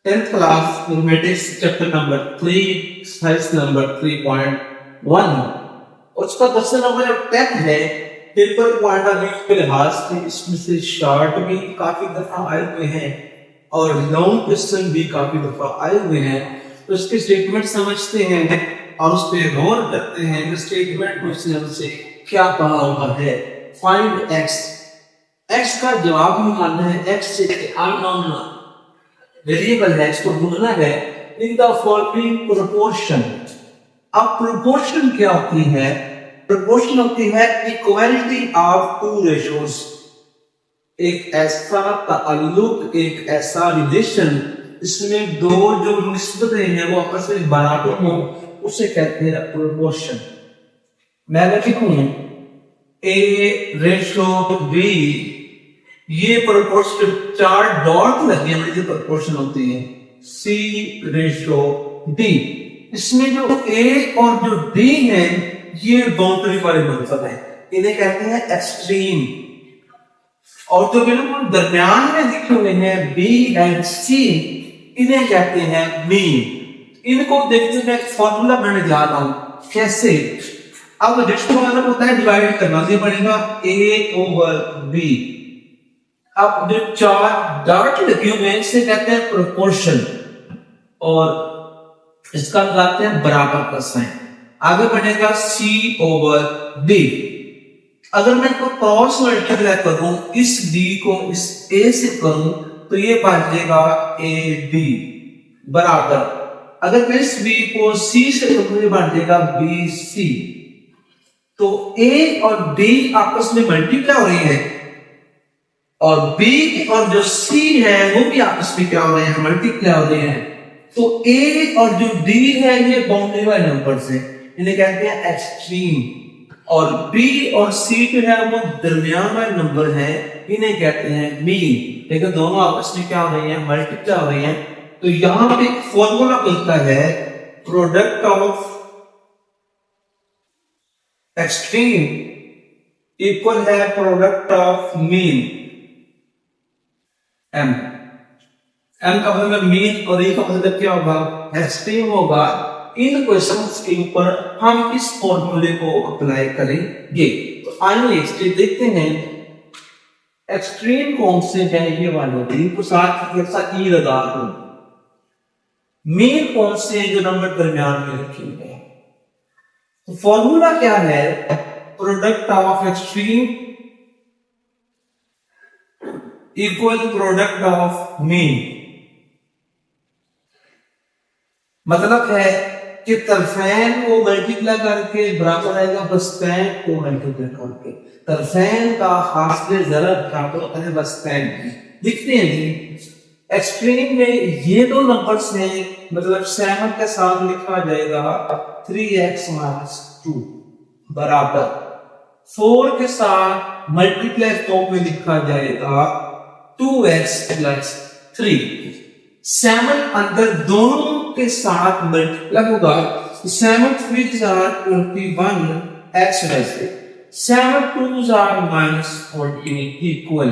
10th class mathematics chapter number 3 exercise number 3.1 उसका question number 10 है। Paper point of view के लिहाज से इसमें से शॉर्ट भी काफी दफा आए हुए हैं और लॉन्ग क्वेश्चन भी काफी दफा आए हुए हैं। तो इसके स्टेटमेंट समझते हैं और उस पर गौर करते हैं कि स्टेटमेंट क्वेश्चन से क्या कहा हुआ है। फाइंड एक्स, एक्स का जवाब निकालना है। एक्स से अननोन वेरिएबल है, इसको ढूंढना है। In the following proportion. अब प्रोपोर्शन क्या होती है? प्रोपोर्शन होती है इक्वालिटी ऑफ टू रेशियोज, एक ऐसा ताल्लुक, एक ऐसा रिलेशन इसमें दो जो निस्बतें हैं वो आपस में बराबर हो, उसे कहते हैं प्रोपोर्शन। मैं लिखूं ए रेशियो बी, ये प्रोपोर्शन चार डॉट लगे हैं जो प्रोपोर्शन होती है। सी रेशियो डी, इसमें जो ए और जो डी है ये बाउंड्री वाले मतलब है, इन्हें कहते हैं एक्सट्रीम। और जो बिल्कुल दरमियान में लिखे हुए हैं बी एंड सी, इन्हें कहते हैं मीन। इनको देखते मैं फॉर्मूला बनाने जा रहा हूं कैसे। अब जिसको मतलब होता है डिवाइड करना ये पड़ेगा ए ओवर बी। अब जो चार डॉट लगे हुए हैं इसे कहते हैं प्रोपोर्शन और इसका लगाते हैं बराबर का साइन। आगे बढ़ेगा सी ओवर डी। अगर मैं इसको क्रॉस मल्टीप्लाई करूं, इस डी को इस ए से करूं तो ये बन जाएगा ए बी बराबर। अगर मैं इस बी को सी से करूं ये बन जाएगा बी सी। तो ए और डी आपस में मल्टीप्लाई हो रही है और बी और जो सी है वो भी आपस में क्या हो रहे हैं, मल्टीप्लाई हो रहे हैं। तो ए और जो डी है ये बाउंड्री वाले नंबर से, इन्हें कहते हैं एक्सट्रीम। और बी और सी जो है वो दरमियान वाले नंबर है, इन्हें कहते हैं मीन। लेकिन दोनों आपस में क्या हो रही हैं, मल्टीप्लाई हो रही हैं। तो यहां पे एक फॉर्मूला मिलता है प्रोडक्ट ऑफ एक्सट्रीम इक्वल है product of mean. M, M का मतलब मीन और ए का मतलब क्या होगा, एक्सट्रीम होगा। इन क्वेश्चंस के ऊपर हम इस फॉर्मूले को अप्लाई करेंगे। तो आइए स्टेप देखते हैं एक्सट्रीम कौन से है, ये वाले इनको साथ ई लगा दो। मीन कौन से जो नंबर दरमियान में रखे हुए हैं। तो फॉर्मूला क्या है, product of extreme equal product of mean. मतलब है कि तरफैन को मल्टीप्लाई करके बराबर आएगा बस्तैन को मल्टीप्लाई करके। तरफैन का हासिल जरा बराबर होता है बस्तैन की। दिखते हैं जी एक्सट्रीम में ये दो नंबर्स हैं, मतलब 7 के साथ लिखा जाएगा 3x - 2 बराबर 4 के साथ मल्टीप्लाई टॉप में लिखा जाएगा 2x + 3। 7 अंदर दोनों के साथ मल्टीप्लाई होगा। 7 3s are 21 x वैसे 7 2s are -14 equal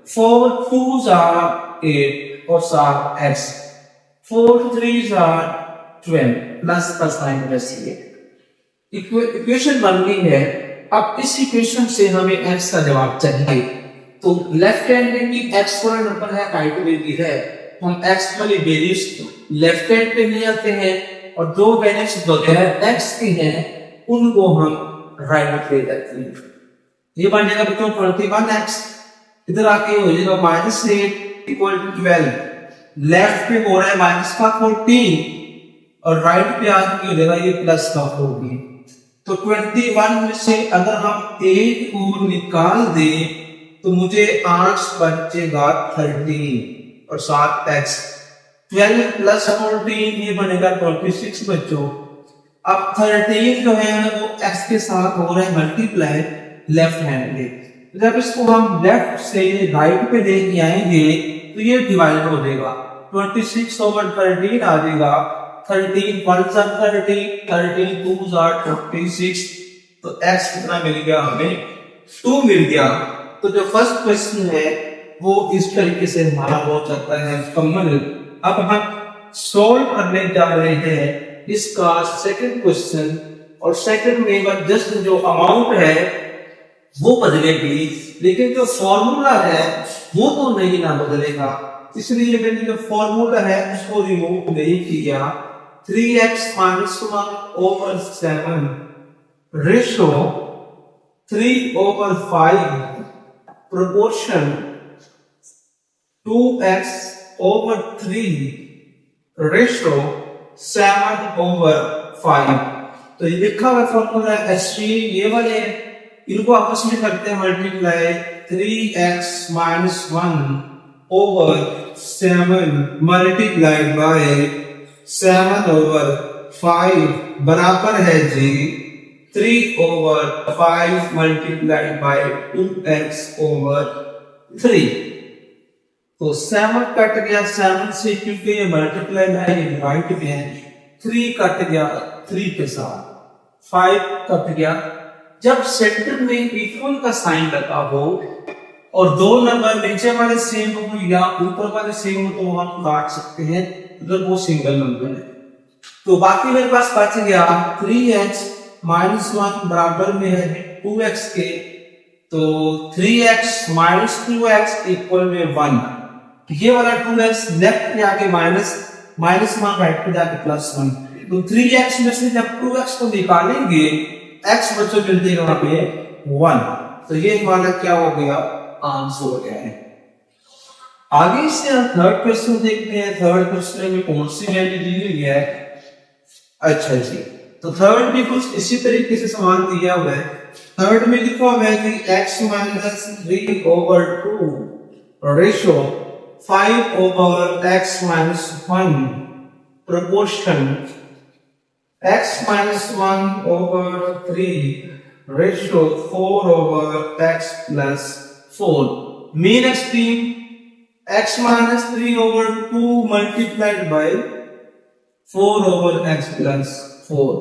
4 2s are 8 और 7 x 4 3s are 12 प्लस का साइन वैसे इक्वेशन बन गई है। अब इस इक्वेशन से हमें x का जवाब चाहिए। तो लेफ्ट हैंड में भी x वाला नंबर है, राइट में भी है। हम x वाली वैल्यूज लेफ्ट हैंड पे ले आते हैं और जो वैल्यूज बगैर x की हैं उनको हम राइट पे ले जाते हैं। ये बन जाएगा बच्चों 21x, इधर आके हो जाएगा -8 = 12। लेफ्ट पे हो रहा है माइनस का 14 और राइट पे आके हो जाएगा ये प्लस का 14। तो 21 में से अगर हम 8 को निकाल दें तो मुझे 8 बचेगा 13 और 7x 12 + 14 ये बनेगा 26 बच्चों। अब 13 जो है वो x के साथ हो रहा है मल्टीप्लाई लेफ्ट हैंड में। जब इसको हम लेफ्ट से राइट पे लेके आएंगे तो ये डिवाइड हो जाएगा 26 ओवर 13 आ जाएगा। 13 1s are 13 13 2s are 26। तो x कितना मिल गया हमें, 2 मिल गया। तो जो फर्स्ट क्वेश्चन है वो इस तरीके से हमारा हो जाता है मुकम्मल। अब हम सोल्व करने जा रहे हैं इसका सेकंड क्वेश्चन, और सेकंड में जस्ट जो अमाउंट है वो बदलेगी, लेकिन जो फॉर्मूला है वो तो नहीं ना बदलेगा, इसलिए मैंने जो फॉर्मूला है उसको रिमूव नहीं किया। 3x minus 1 over 7 ratio 3/5 proportion 2x over 3 ratio 7/5। तो ये लिखा हुआ फॉर्मूला एक्सट्रीम ये वाले इनको आपस में करते हैं multiply. 3x minus 1 over 7 multiplied by 7/5 बराबर है जी 3/5 मल्टीप्लाइड बाय 2x over 3। तो 7 कट गया 7 से, क्योंकि ये मल्टीप्लाई है ये डिवाइड में है। 3 कट गया 3 के साथ, 5 कट गया। जब सेंटर में इक्वल का साइन लगा हो और दो नंबर नीचे वाले सेम हो या ऊपर वाले सेम हो तो हम काट सकते हैं, अगर वो सिंगल नंबर है। तो बाकी मेरे पास बच गया 3x minus 1 बराबर में है 2x के, तो 3x minus 2x इक्वल में 1। ये वाला 2x लेफ्ट में आके माइनस 1 राइट पे जाके +1। तो 3x में से जब 2x को निकालेंगे x बच्चों मिल जाएगा वहां पे 1। तो ये हमारा क्या हो गया, आंसर हो गया है। आगे से हम थर्ड क्वेश्चन देखते हैं। थर्ड क्वेश्चन में कौन सी वैल्यू दी हुई है। अच्छा जी, तो थर्ड भी कुछ इसी तरीके से सवाल दिया हुआ है। थर्ड में लिखा हुआ है कि x minus 3/2 ratio 5/x minus 1 proportion x minus 1/3 ratio 4/x plus 4। mean extreme x minus 3/2 multiplied by 4/x plus 4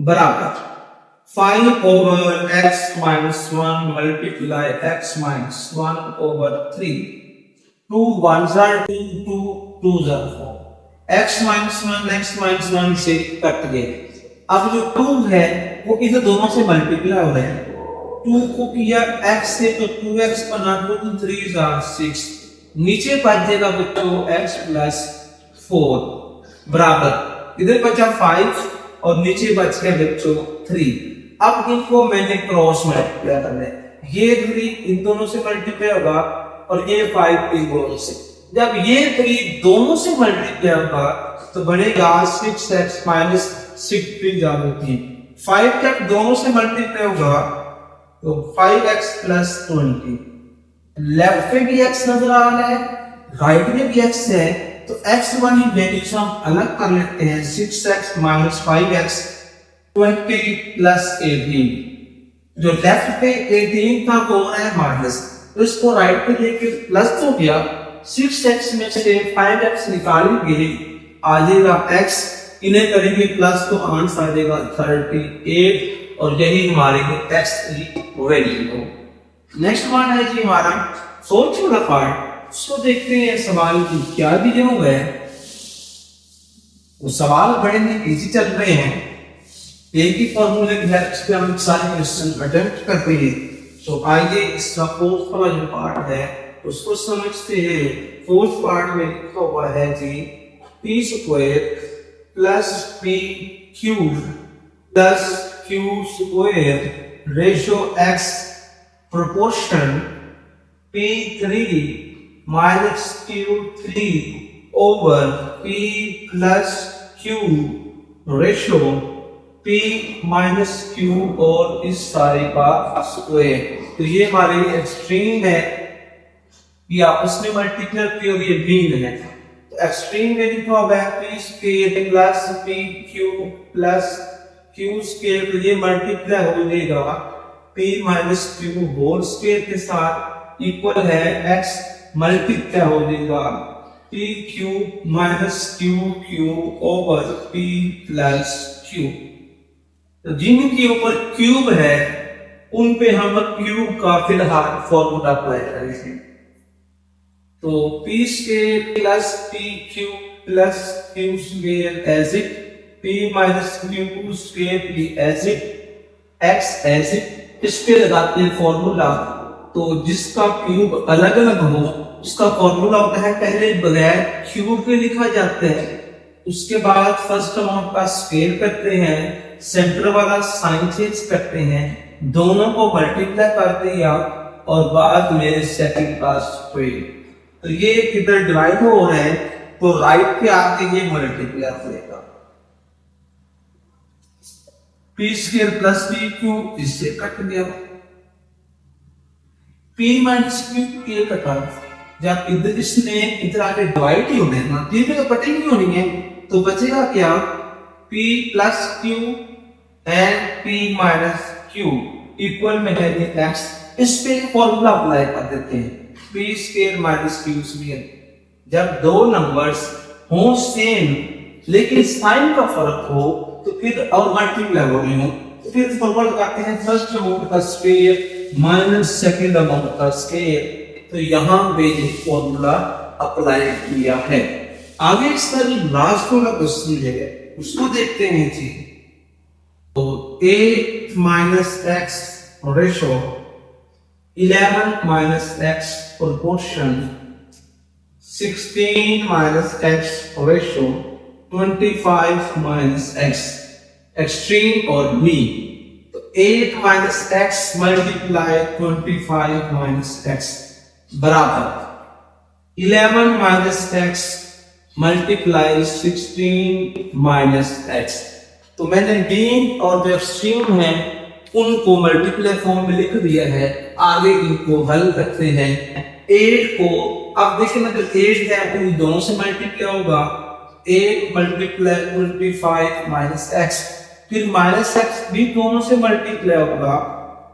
बराबर 5/x minus 1 multiply x minus 1/3। 2 1s are 2, 2 2s are 4। x minus 1 से cut गए। अब जो 2 है वो इधर दोनों से मल्टीप्लाई हो रहे हैं। 2 को किया x से तो 2x बना 2 3s are 6। नीचे बचेगा बच्चों x plus 4 बराबर इधर बचा 5 और नीचे बच गया बच्चों 3। अब इनको मैंने क्रॉस मल्टीप्लाई करना है। ये 3 इन दोनों से मल्टीप्लाई होगा और ये 5 इन दोनों से। जब ये 3 दोनों से मल्टीप्लाई होगा तो बनेगा 6x minus 6 3 जाती 5 जब दोनों से मल्टीप्लाई होगा तो 5x plus 20। लेफ्ट पे भी x नजर आ रहा है, राइट में भी x है, तो x वाली वैल्यू हम अलग कर लेते हैं। 6x minus 5x 20 plus 18। जो लेफ्ट पे 18 था वो है माइनस, तो इसको राइट पे लेके प्लस हो गया। 6x में से 5x निकालेंगे आ जाएगा x, इन्हें करेंगे प्लस तो आंसर आ जाएगा 38 और यही हमारे x की वैल्यू हो। नेक्स्ट वन है जी हमारा फोर्थ वाला पार्ट। उसको देखते हैं सवाल की क्या दिए हुए हैं। वो सवाल बड़े इजी चल रहे हैं, एक ही फॉर्मूले की हेल्प से हम सारे क्वेश्चन अटेम्प्ट करते हैं। तो आइए इसका फोर्थ वाला जो पार्ट है उसको समझते हैं। फोर्थ पार्ट में लिखा हुआ है जी p square plus p cube plus q square ratio x proportion p3 minus q3 over p plus q ratio p minus q और इस सारे का स्क्वायर। तो ये हमारे एक्सट्रीम है, ये आपस में मल्टीप्लाई की और ये मीन है। तो एक्सट्रीम में लिखा हुआ है p square plus p q plus q square, तो ये मल्टीप्लाई हो जाएगा p minus q whole square के साथ इक्वल है x मल्टीप्लाई हो जाएगा p cube minus q cube over p plus q। तो जिनके ऊपर क्यूब है उन पे हम क्यूब का फिलहाल फॉर्मूला अप्लाई करेंगे। तो p square plus p cube plus q square as it, p minus q square p as it, x as it। इस पे लगाते हैं फॉर्मूला। तो जिसका क्यूब अलग अलग हो उसका फॉर्मूला होता है पहले बगैर क्यूब के लिखा जाता है, उसके बाद फर्स्ट अमाउंट का स्क्वायर करते हैं, सेंटर वाला साइन चेंज करते हैं, दोनों को मल्टीप्लाई करते हैं और बाद में सेकंड का स्क्वायर। तो ये इधर डिवाइड हो रहा है तो राइट के आगे ये मल्टीप्लाई होगा। P square plus P cube इससे कट गया, पी माइनस क्यूब ये कटा। जब इधर इसने इधर आगे डिवाइड ही होना है ना, तीन में तो कटिंग नहीं होनी है, तो बचेगा क्या p plus Q and p minus Q equal में है x। इस पे फॉर्मूला अप्लाई कर देते हैं p square minus q square. जब दो नंबर्स हो सेम लेकिन साइन का फर्क हो तो फिर और मल्टीप्लाई हो रहे हो तो फिर फॉर्मूला लगाते हैं फर्स्ट अमाउंट का स्क्वायर माइनस सेकंड अमाउंट का स्क्वायर। तो यहां पे ये फॉर्मूला अप्लाई किया है। आगे इसका जो लास्ट वाला क्वेश्चन है उसको देखते हैं जी। तो a minus x ratio 11 minus x proportion 16 minus x ratio 25 minus x extreme और मीन। तो 8 minus x multiply 25 minus x बराबर 11 minus x multiply 16 minus x. तो मैंने मीन और जो एक्सट्रीम है उनको मल्टीप्लाई फॉर्म में लिख दिया है, आगे इनको हल करते हैं। 8 को अब देखिए ना, जब 8 है तो दोनों से मल्टीप्लाई होगा, 8 मल्टीप्लाई 25 माइनस एक्स, फिर माइनस एक्स भी दोनों से मल्टीप्लाई होगा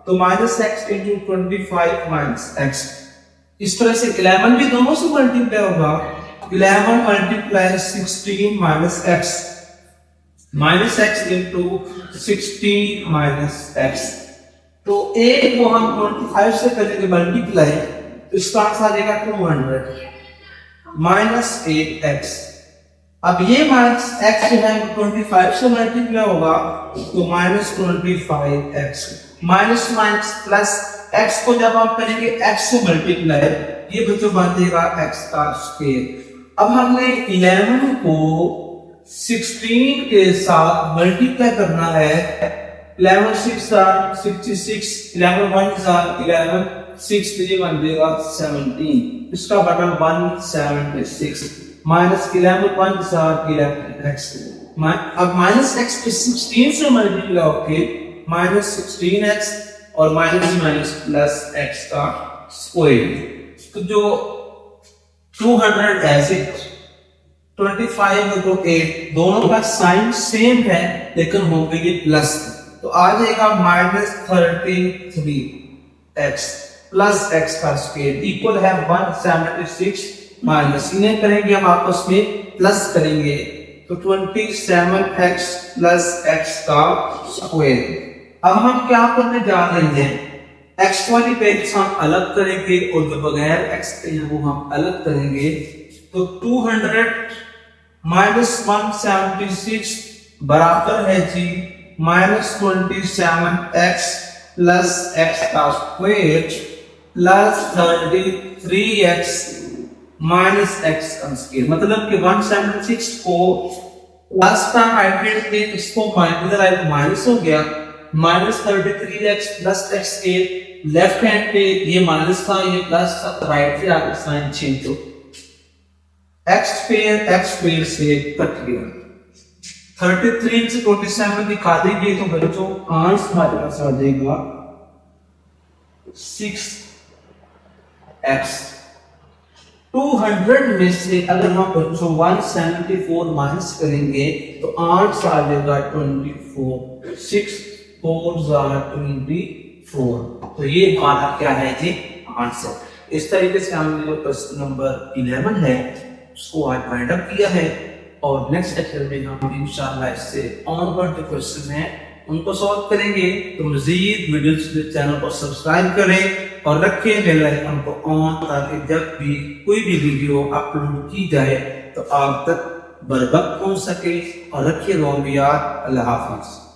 तो minus x into 25 minus x. इस तरह से 11 भी दोनों से मल्टीप्लाई होगा, 11 multiply 16 minus x, minus x into 16 minus x. तो 8 को हम 25 से करेंगे मल्टीप्लाई तो इसका आंसर आ जाएगा 200 माइनस 8x। अब ये माइनस x जो है 25 से मल्टीप्लाई होगा तो minus 25x। Minus minus plus x को जब आप करेंगे x से मल्टीप्लाई, ये बच्चों बन जाएगा x का स्क्वायर। अब हमने 11 को 16 के साथ मल्टीप्लाई करना है। 11 6 are 66, 11 1 are 11, 6 3 बन जाएगा 17। इसका बटन 176 माइनस 11 1 are 11x। अब माइनस x के 16 से मल्टीप्लाई होके माइनस 16x और माइनस प्लस x का स्क्वायर। तो जो 200 एज इट 25 into 8 दोनों का साइन सेम है लेकिन होंगे ये प्लस, तो आ जाएगा माइनस 33x प्लस x का स्क्वायर इक्वल है 176 माइनस, इन्हें करेंगे हम आपस में प्लस करेंगे तो 27x प्लस x का स्क्वायर। अब हम क्या करने जा रहे हैं, x वाली पेज हम अलग करेंगे और जो बगैर x के वो हम अलग करेंगे। तो 200 माइनस 176 बराबर है जी माइनस 27x प्लस x का square plus 33x minus x का स्क्वायर। मतलब कि 176 को लास्ट टाइम हाइब्रिड थे इसको माइनस हो गया, माइनस 33x प्लस x के लेफ्ट हैंड पे ये माइनस था ये प्लस था, राइट से आगे साइन चेंज हो x स्क्वायर से कट गया। 33 से 27 दिखा देंगे तो बच्चों आंसर हमारे पास आ जाएगा 6x। 200 में से अगर हम बच्चों 174 माइनस करेंगे तो आंसर आ जाएगा 24। 6 4 are 24। तो ये हमारा क्या है जी आंसर। इस तरीके से हमने जो क्वेश्चन नंबर 11 है उसको आज फाइंड अप किया है और नेक्स्ट लेक्चर में हम इंशाल्लाह इससे ऑनवर्ड जो क्वेश्चन है उनको सॉल्व करेंगे। तो मजीद वीडियोस के चैनल को सब्सक्राइब करें और रखें बेल आइकन को ऑन ताकि जब भी कोई भी वीडियो अपलोड की जाए तो आप तक बरबक पहुंच सके। और रखिए दुआ में याद। अल्लाह हाफिज।